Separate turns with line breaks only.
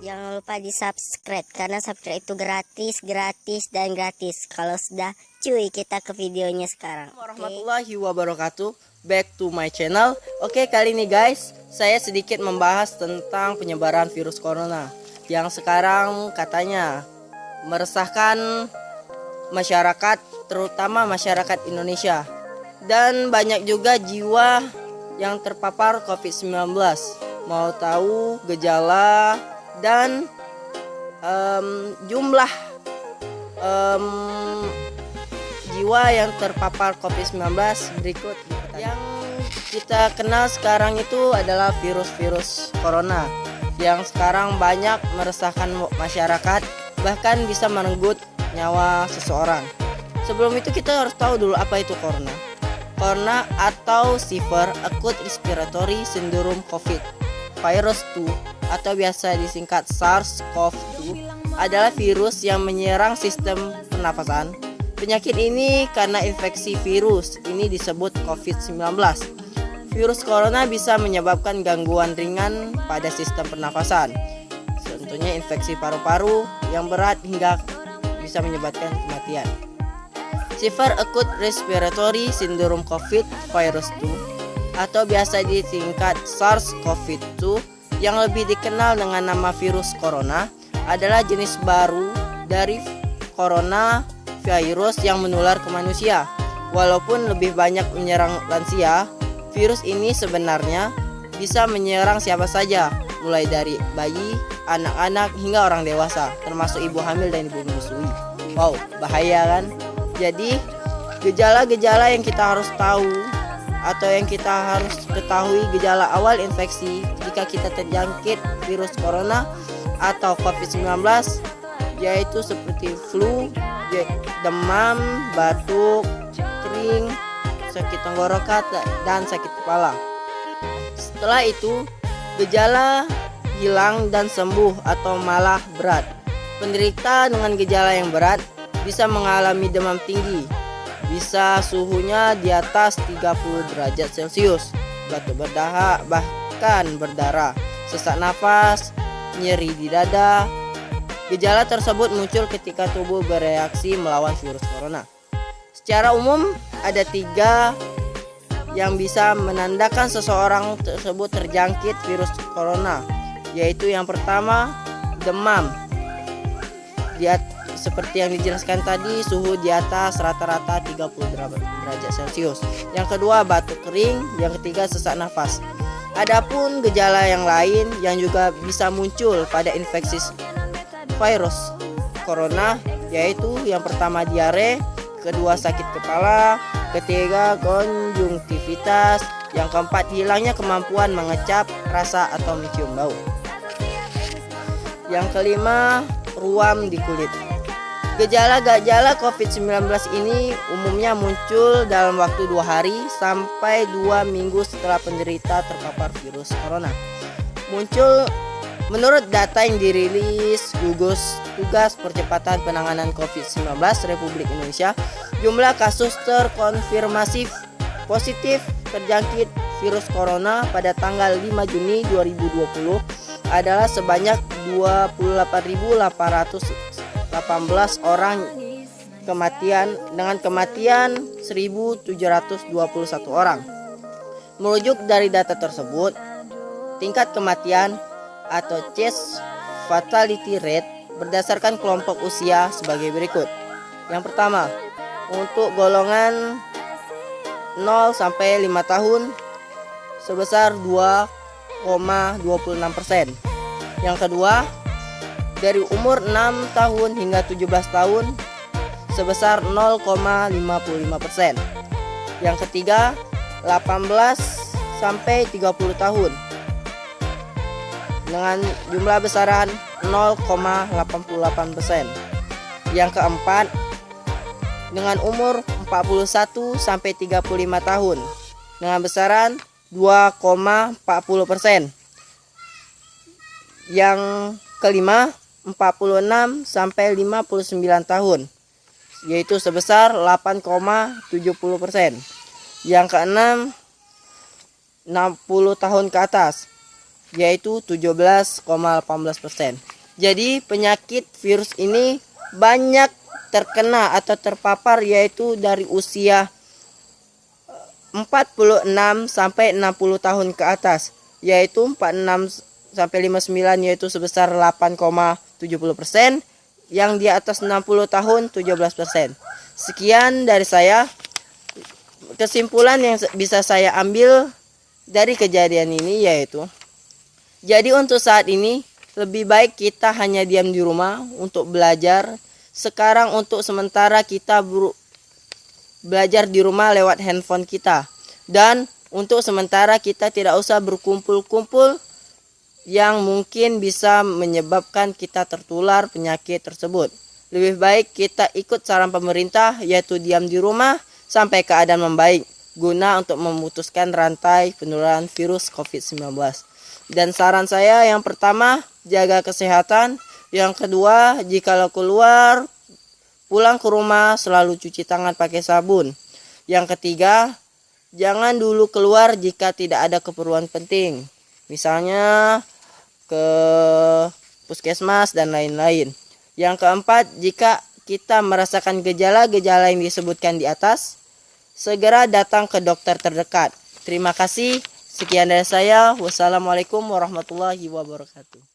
Jangan lupa di subscribe karena subscribe itu gratis Kalau sudah cuy, kita ke videonya sekarang.
Warahmatullahi wabarakatuh. Back to my channel. Oke, kali ini guys, saya sedikit membahas tentang penyebaran virus corona yang sekarang katanya meresahkan masyarakat, terutama masyarakat Indonesia. Dan banyak juga jiwa yang terpapar COVID-19. Mau tahu gejala dan jumlah jiwa yang terpapar COVID-19 berikut. Yang kita kenal sekarang itu adalah virus corona yang sekarang banyak meresahkan masyarakat, bahkan bisa merenggut nyawa seseorang. Sebelum itu kita harus tahu dulu apa itu corona. Corona atau Severe Acute Respiratory Syndrome COVID Virus 2 atau biasa disingkat SARS-CoV-2 adalah virus yang menyerang sistem pernafasan. Penyakit ini karena infeksi virus ini disebut COVID-19. Virus corona bisa menyebabkan gangguan ringan pada sistem pernafasan. Contohnya infeksi paru-paru yang berat hingga bisa menyebabkan kematian. Severe Acute Respiratory Syndrome COVID Virus 2 atau biasa disingkat SARS-CoV-2 yang lebih dikenal dengan nama virus corona adalah jenis baru dari corona virus yang menular ke manusia. Walaupun lebih banyak menyerang lansia, virus ini sebenarnya bisa menyerang siapa saja, mulai dari bayi, anak-anak hingga orang dewasa, termasuk ibu hamil dan ibu menyusui. Wow, bahaya kan? Jadi, gejala-gejala yang kita harus tahu atau yang kita harus ketahui gejala awal infeksi jika kita terjangkit virus corona atau COVID-19 yaitu seperti flu, demam, batuk, kering, sakit tenggorokan, dan sakit kepala. Setelah itu, gejala hilang dan sembuh atau malah berat. Penderita dengan gejala yang berat bisa mengalami demam tinggi, bisa suhunya di atas 30 derajat Celcius, batuk berdahak, bahkan berdarah, sesak nafas, nyeri di dada. Gejala tersebut muncul ketika tubuh bereaksi melawan virus corona. Secara umum ada 3 yang bisa menandakan seseorang tersebut terjangkit virus corona, yaitu yang pertama demam. Seperti yang dijelaskan tadi, suhu di atas rata-rata 30 derajat Celcius. Yang kedua batuk kering, yang ketiga sesak nafas. Adapun gejala yang lain yang juga bisa muncul pada infeksi virus corona yaitu yang pertama diare, kedua sakit kepala, ketiga konjungtivitas, yang keempat hilangnya kemampuan mengecap, rasa atau mencium bau. Yang kelima, ruam di kulit. Gejala-gejala COVID-19 ini umumnya muncul dalam waktu 2 hari sampai 2 minggu setelah penderita terpapar virus corona. Muncul menurut data yang dirilis gugus Tugas Percepatan Penanganan COVID-19 Republik Indonesia, jumlah kasus terkonfirmasi positif terjangkit virus corona pada tanggal 5 Juni 2020 adalah sebanyak 28.818 orang dengan kematian 1.721 orang. Merujuk dari data tersebut, tingkat kematian atau case fatality rate berdasarkan kelompok usia sebagai berikut. Yang pertama, untuk golongan 0 sampai 5 tahun sebesar 2,26%. Yang kedua, dari umur 6 tahun hingga 17 tahun sebesar 0,55%. Yang ketiga, 18 sampai 30 tahun dengan jumlah besaran 0,88%. Yang keempat, dengan umur 41 sampai 35 tahun dengan besaran 2,40%. Yang kelima, 46 sampai 59 tahun yaitu sebesar 8,70%. Yang keenam, 60 tahun ke atas yaitu 17,18%. Jadi penyakit virus ini banyak terkena atau terpapar yaitu dari usia 46 sampai 60 tahun ke atas, yaitu 46 sampai 59 yaitu sebesar 8,70%, yang di atas 60 tahun 17%. Sekian dari saya. Kesimpulan yang bisa saya ambil dari kejadian ini yaitu, jadi untuk saat ini lebih baik kita hanya diam di rumah untuk belajar. Sekarang untuk sementara kita belajar di rumah lewat handphone kita. Dan untuk sementara kita tidak usah berkumpul-kumpul yang mungkin bisa menyebabkan kita tertular penyakit tersebut. Lebih baik kita ikut saran pemerintah yaitu diam di rumah sampai keadaan membaik, guna untuk memutuskan rantai penularan virus COVID-19. Dan saran saya yang pertama, jaga kesehatan. Yang kedua, jikalau keluar, pulang ke rumah selalu cuci tangan pakai sabun. Yang ketiga, jangan dulu keluar jika tidak ada keperluan penting. Misalnya ke puskesmas dan lain-lain. Yang keempat, jika kita merasakan gejala-gejala yang disebutkan di atas, segera datang ke dokter terdekat. Terima kasih. Sekian dari saya. Wassalamualaikum warahmatullahi wabarakatuh.